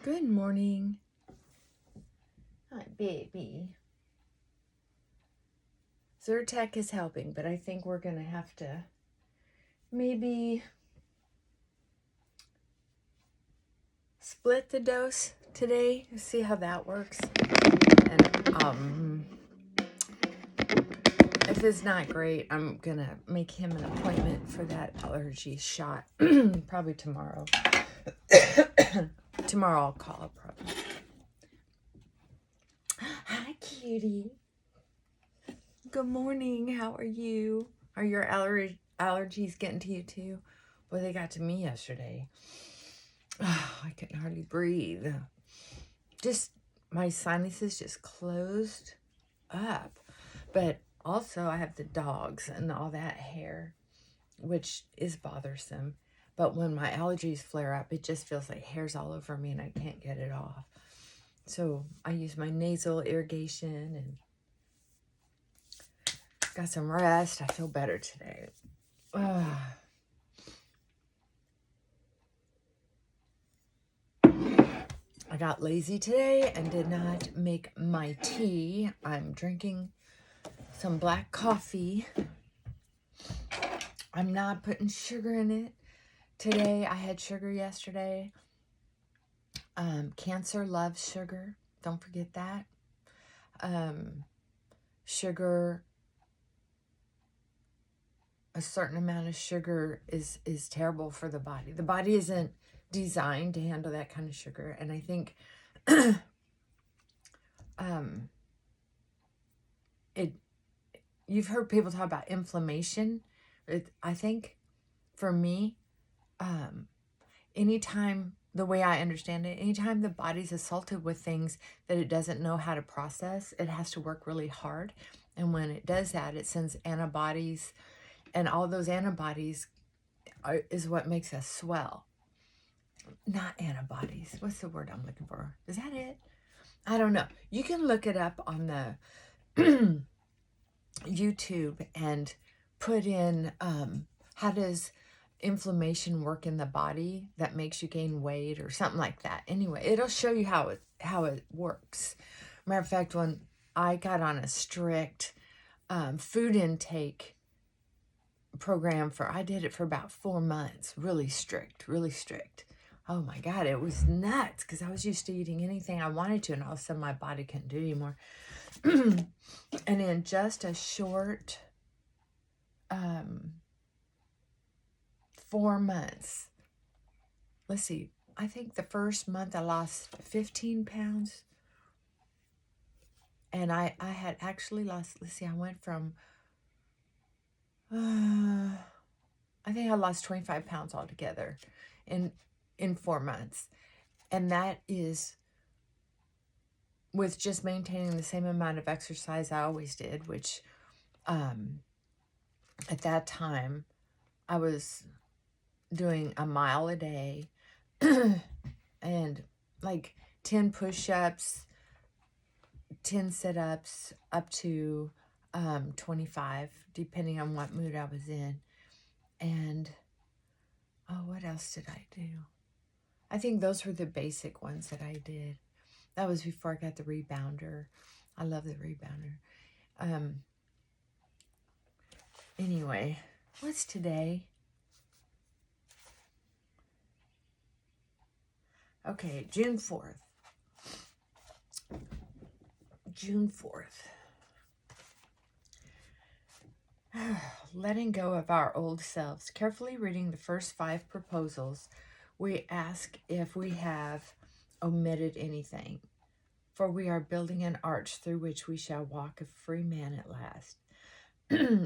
Good morning. Hi, baby. Zyrtec is helping, but I think we're going to have to maybe split the dose today, see how that works. And if it's not great, I'm going to make him an appointment for that allergy shot probably tomorrow. Tomorrow I'll call up probably. Hi, cutie. Good morning. How are you? Are your allergies getting to you too? Well, they got to me yesterday. Oh, I couldn't hardly breathe. Just my sinuses just closed up. But also I have the dogs and all that hair, which is bothersome. But when my allergies flare up, it just feels like hair's all over me and I can't get it off. So I use my nasal irrigation and got some rest. I feel better today. I got lazy today and did not make my tea. I'm drinking some black coffee. I'm not putting sugar in it today. I had sugar yesterday. Cancer loves sugar. Don't forget that. Sugar, a certain amount of sugar is terrible for the body. The body isn't designed to handle that kind of sugar. And I think you've heard people talk about inflammation. I think for me, anytime, the way I understand it, anytime the body's assaulted with things that it doesn't know how to process, it has to work really hard. And when it does that, it sends antibodies, and all those antibodies is what makes us swell. Not antibodies. What's the word I'm looking for? Is that it? I don't know. You can look it up on the YouTube and put in how does inflammation work in the body that makes you gain weight or something like that. Anyway, it'll show you how it works. Matter of fact, when I got on a strict food intake program I did it for about 4 months, really strict. Oh my God, it was nuts because I was used to eating anything I wanted to, and all of a sudden my body couldn't do it anymore. And in just a short 4 months, let's see, I think the first month I lost 15 pounds. And I had actually lost, let's see, I went from, I think I lost 25 pounds altogether in 4 months. And that is with just maintaining the same amount of exercise I always did, which at that time I was doing a mile a day and like 10 push-ups, 10 sit-ups, up to 25, depending on what mood I was in. And what else did I do? I think those were the basic ones that I did. That was before I got the rebounder. I love the rebounder. Anyway, what's today? Okay, June 4th. June 4th. Letting go of our old selves. Carefully reading the first 5 proposals, we ask if we have omitted anything. For we are building an arch through which we shall walk a free man at last.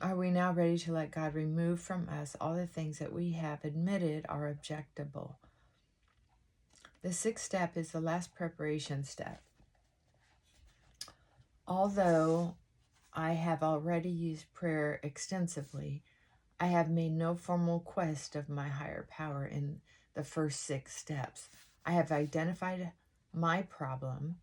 Are we now ready to let God remove from us all the things that we have admitted are objectable? The 6th step is the last preparation step. Although I have already used prayer extensively, I have made no formal quest of my higher power in the first 6 steps. I have identified my problem,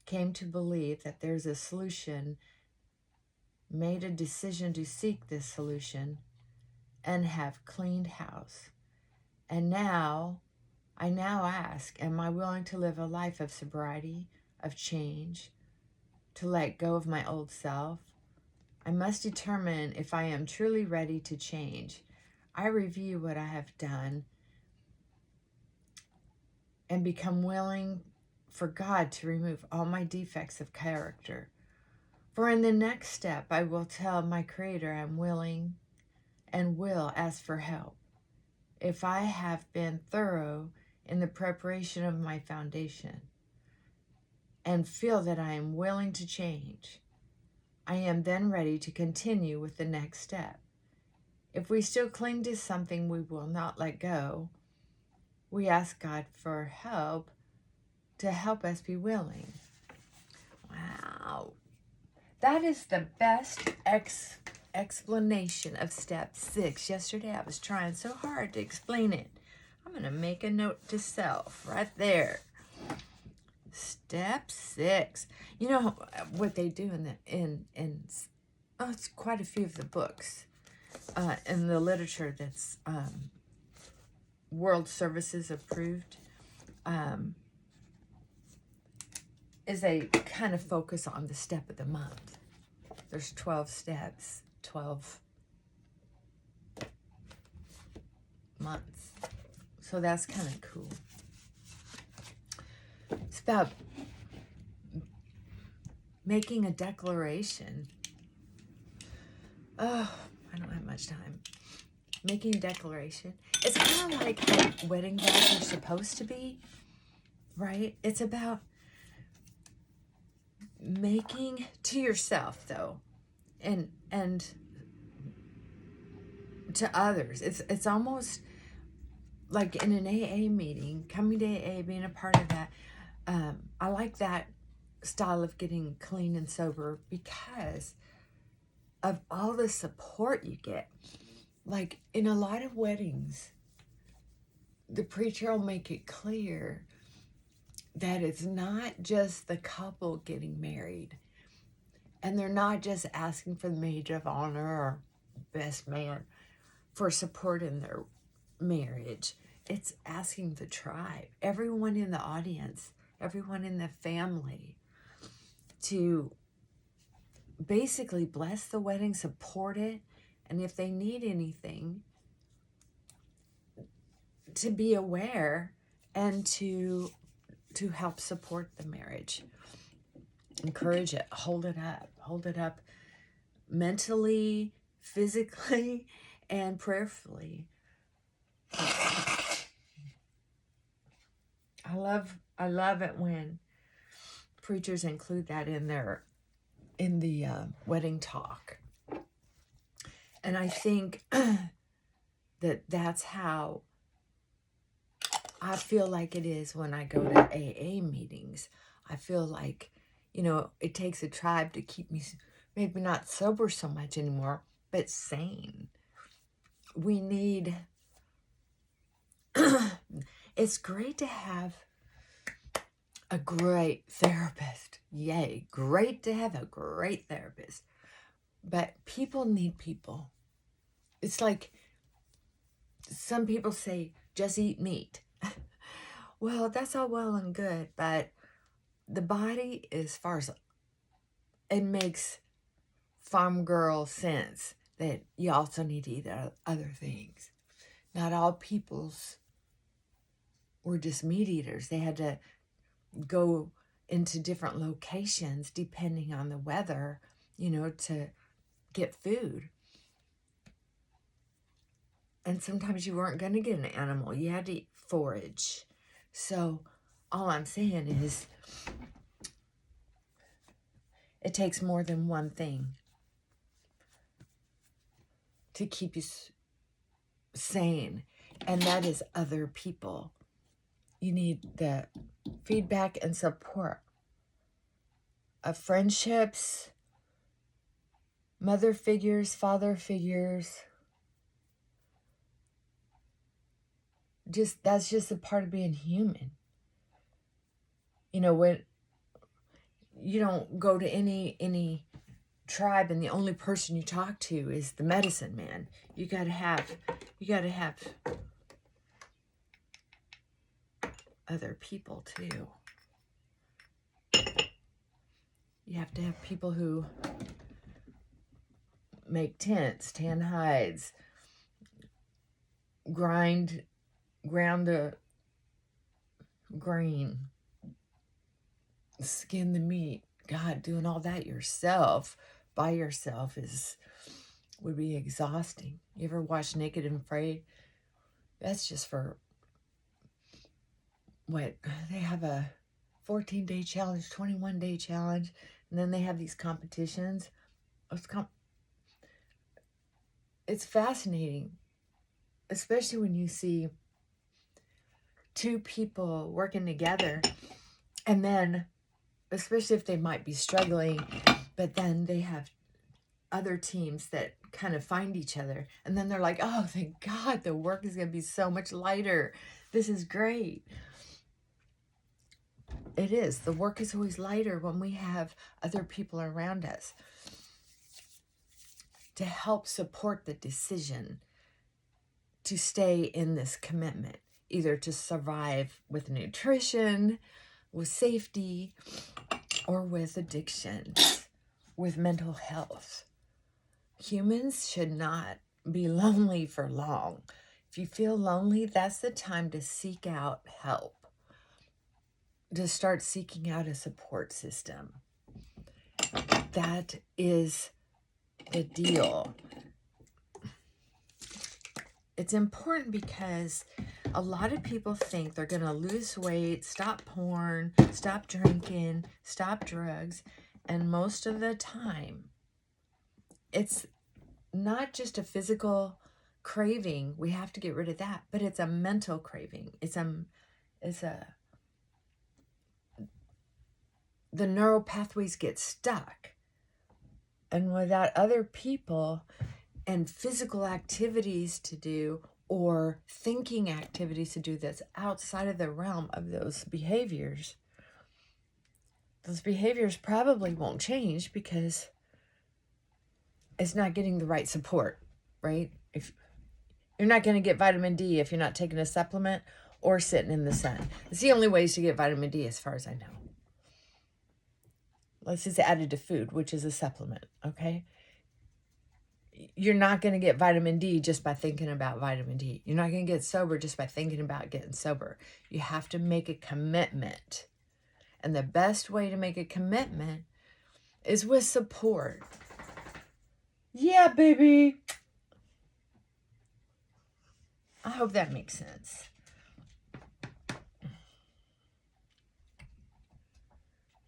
came to believe that there's a solution, made a decision to seek this solution, and have cleaned house. And now I now ask, am I willing to live a life of sobriety, of change, to let go of my old self? I must determine if I am truly ready to change. I review what I have done and become willing for God to remove all my defects of character. For in the next step, I will tell my Creator I'm willing and will ask for help. If I have been thorough in the preparation of my foundation and feel that I am willing to change, I am then ready to continue with the next step. If we still cling to something we will not let go, we ask God for help to help us be willing. Wow. That is the best explanation of step 6. Yesterday I was trying so hard to explain it. I'm going to make a note to self right there. Step 6. You know what they do in it's quite a few of the books in the literature that's World Services approved, is they kind of focus on the step of the month. There's 12 steps, 12 months. So that's kind of cool. It's about making a declaration. Oh, I don't have much time. Making a declaration. It's kind of like how wedding vows are supposed to be, right? It's about making to yourself, though, and to others. It's almost like in an AA meeting, coming to AA, being a part of that. I like that style of getting clean and sober because of all the support you get. Like in a lot of weddings, the preacher will make it clear that it's not just the couple getting married, and they're not just asking for the maid of honor or best man for support in their marriage. It's asking the tribe, everyone in the audience, everyone in the family, to basically bless the wedding, support it, and if they need anything, to be aware and to help support the marriage. Encourage it, hold it up mentally, physically, and prayerfully. I love it when preachers include that in the wedding talk. And I think that's how I feel like it is when I go to AA meetings. I feel like, it takes a tribe to keep me maybe not sober so much anymore, but sane. We need, it's great to have a great therapist. Yay, great to have a great therapist. But people need people. It's like some people say, just eat meat. Well, that's all well and good, but the body, as far as it makes farm girl sense, that you also need to eat other things. Not all peoples were just meat eaters. They had to go into different locations depending on the weather, to get food. And sometimes you weren't going to get an animal. You had to eat forage. So all I'm saying is it takes more than one thing to keep you sane, and that is other people. You need the feedback and support of friendships, mother figures, father figures. That's just a part of being human. When you don't go to any tribe and the only person you talk to is the medicine man. You gotta have other people too. You have to have people who make tents, tan hides, ground the grain, skin the meat. God, doing all that yourself, by yourself, would be exhausting. You ever watch Naked and Afraid? That's just for what they have, a 14-day challenge, 21-day challenge, and then they have these competitions. It's fascinating, especially when you see two people working together, and then especially if they might be struggling, but then they have other teams that kind of find each other, and then they're like, oh, thank God, the work is going to be so much lighter. This is great. It is. The work is always lighter when we have other people around us to help support the decision to stay in this commitment, either to survive with nutrition, with safety, or with addictions, with mental health. Humans should not be lonely for long. If you feel lonely, that's the time to seek out help, to start seeking out a support system. That is the deal. It's important because a lot of people think they're going to lose weight, stop porn, stop drinking, stop drugs, and most of the time, it's not just a physical craving. We have to get rid of that, but it's a mental craving. The neural pathways get stuck. And without other people and physical activities to do, or thinking activities to do that's outside of the realm of those behaviors probably won't change because it's not getting the right support, right? If you're not going to get vitamin D if you're not taking a supplement or sitting in the sun. It's the only ways to get vitamin D as far as I know. Unless it's added to food, which is a supplement, okay? You're not going to get vitamin D just by thinking about vitamin D. You're not going to get sober just by thinking about getting sober. You have to make a commitment. And the best way to make a commitment is with support. Yeah, baby. I hope that makes sense.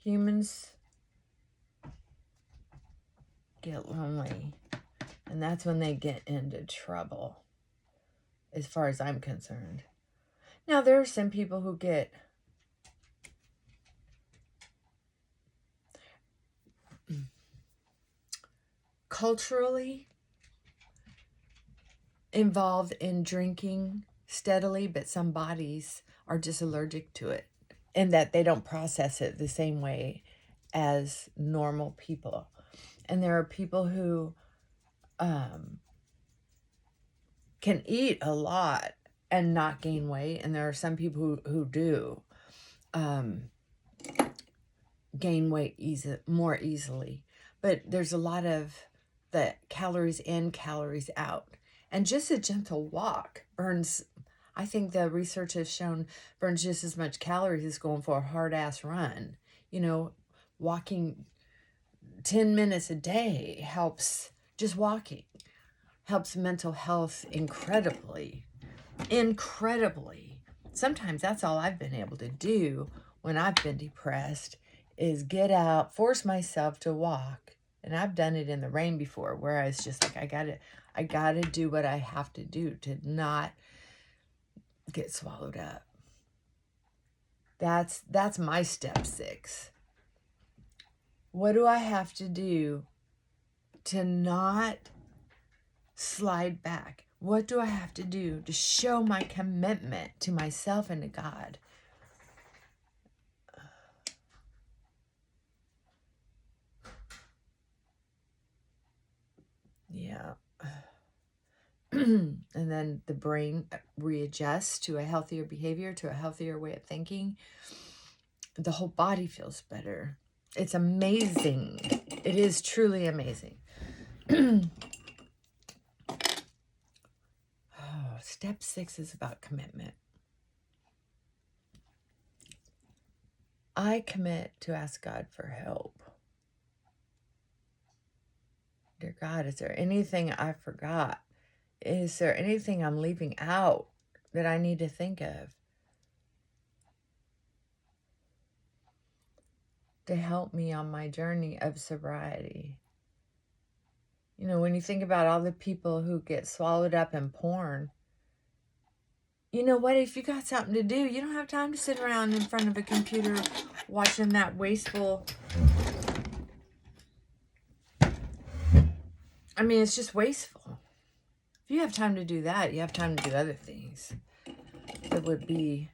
Humans get lonely, and that's when they get into trouble, as far as I'm concerned. Now, there are some people who get culturally involved in drinking steadily, but some bodies are just allergic to it, and that they don't process it the same way as normal people. And there are people who can eat a lot and not gain weight, and there are some people who do gain weight more easily. But there's a lot of the calories in, calories out. And just a gentle walk burns, I think the research has shown, burns just as much calories as going for a hard-ass run. You know, walking 10 minutes a day helps, just walking, helps mental health incredibly. Sometimes that's all I've been able to do when I've been depressed is get out, force myself to walk. And I've done it in the rain before, where I was just like, I gotta do what I have to do to not get swallowed up. That's my step 6. What do I have to do to not slide back? What do I have to do to show my commitment to myself and to God? Yeah. And then the brain readjusts to a healthier behavior, to a healthier way of thinking. The whole body feels better. It's amazing. It is truly amazing. Step 6 is about commitment. I commit to ask God for help. Dear God, is there anything I forgot? Is there anything I'm leaving out that I need to think of to help me on my journey of sobriety? You know, when you think about all the people who get swallowed up in porn, you know what? If you got something to do, you don't have time to sit around in front of a computer watching that wasteful. I mean, it's just wasteful. If you have time to do that, you have time to do other things that would be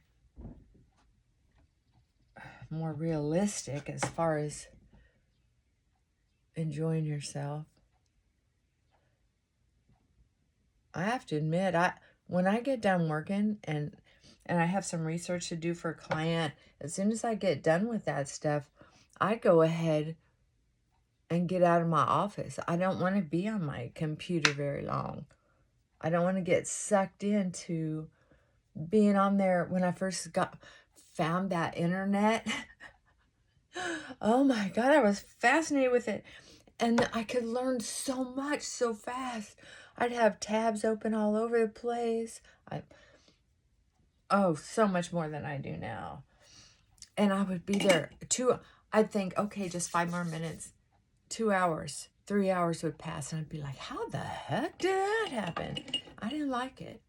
more realistic as far as enjoying yourself. I have to admit, when I get done working and I have some research to do for a client, as soon as I get done with that stuff, I go ahead and get out of my office. I don't want to be on my computer very long. I don't want to get sucked into being on there. When I first found that internet, oh my God, I was fascinated with it. And I could learn so much so fast. I'd have tabs open all over the place. So much more than I do now. And I would be there I'd think, okay, just 5 more minutes, 2 hours, 3 hours would pass. And I'd be like, how the heck did that happen? I didn't like it.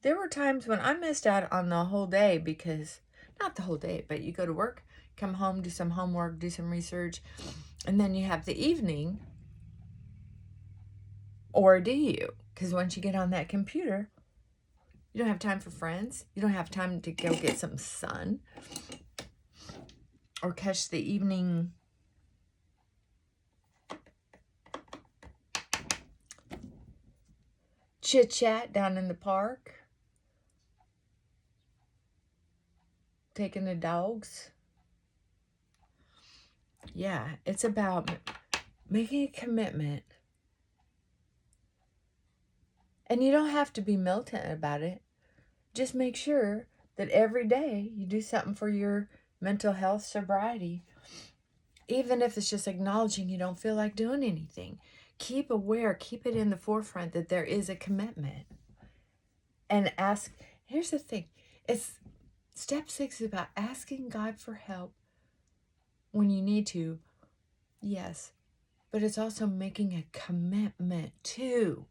There were times when I missed out on the whole day because, not the whole day, but you go to work, come home, do some homework, do some research, and then you have the evening. Or do you? Because once you get on that computer, you don't have time for friends. You don't have time to go get some sun or catch the evening chit-chat down in the park, taking the dogs. Yeah, it's about making a commitment. And you don't have to be militant about it. Just make sure that every day you do something for your mental health sobriety. Even if it's just acknowledging you don't feel like doing anything. Keep aware, keep it in the forefront that there is a commitment. And here's the thing. Step 6 is about asking God for help when you need to. Yes. But it's also making a commitment to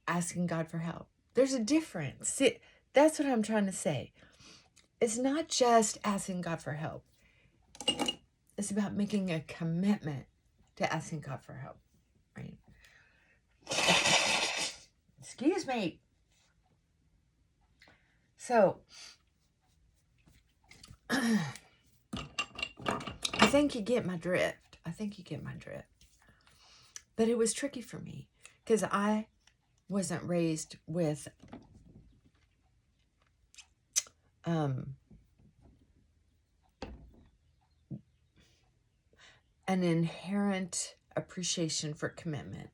asking God for help. There's a difference. See, that's what I'm trying to say. It's not just asking God for help. It's about making a commitment to asking God for help, right? Excuse me. So, I think you get my drift. But it was tricky for me because I wasn't raised with an inherent appreciation for commitment.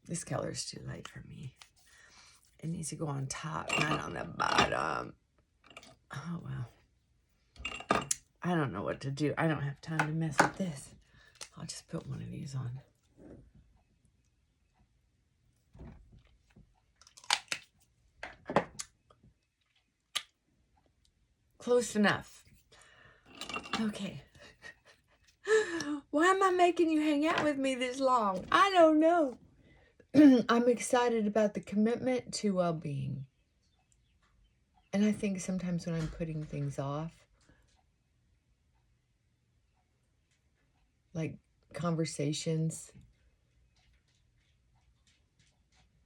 This color is too light for me. It needs to go on top, not on the bottom. Oh, well. I don't know what to do. I don't have time to mess with this. I'll just put one of these on. Close enough. Okay. Why am I making you hang out with me this long? I don't know. I'm excited about the commitment to well-being. And I think sometimes when I'm putting things off, like conversations,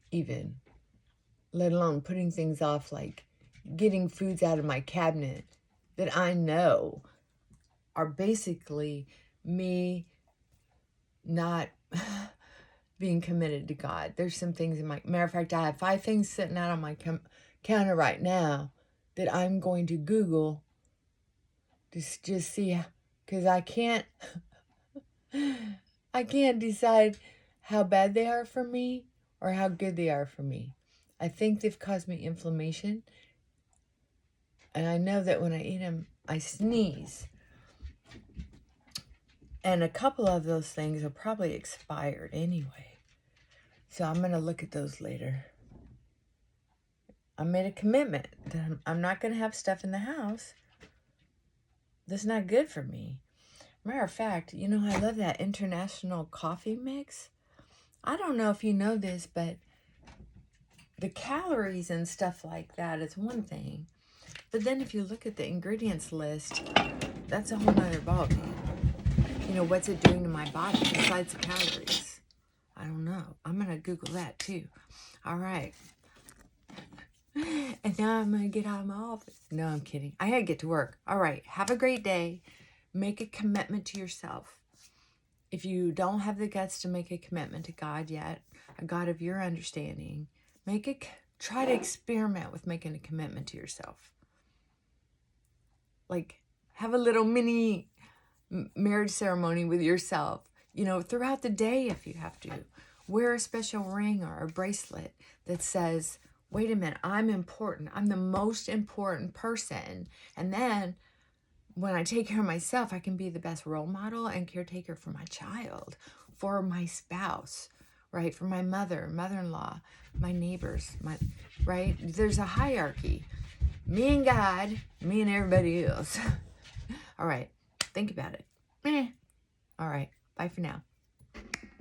even, let alone putting things off, like getting foods out of my cabinet that I know are basically me not being committed to God. There's some things in my, matter of fact, I have 5 things sitting out on my counter right now that I'm going to Google to just see, because I can't decide how bad they are for me or how good they are for me. I think they've caused me inflammation, and I know that when I eat them, I sneeze. And a couple of those things are probably expired anyway. So I'm going to look at those later. I made a commitment that I'm not going to have stuff in the house that's not good for me. Matter of fact, you know, I love that international coffee mix. I don't know if you know this, but the calories and stuff like that is one thing. But then if you look at the ingredients list, that's a whole nother ballgame. You know, what's it doing to my body besides the calories? I don't know. I'm going to Google that too. All right. And now I'm going to get out of my office. No, I'm kidding. I got to get to work. All right. Have a great day. Make a commitment to yourself. If you don't have the guts to make a commitment to God yet, a God of your understanding, try to experiment with making a commitment to yourself. Like, have a little mini marriage ceremony with yourself, you know, throughout the day if you have to. Wear a special ring or a bracelet that says, wait a minute, I'm important. I'm the most important person. And then when I take care of myself, I can be the best role model and caretaker for my child, for my spouse, right? For my mother-in-law, my neighbors, right? There's a hierarchy. Me and God, me and everybody else. All right. Think about it. All right. Bye for now.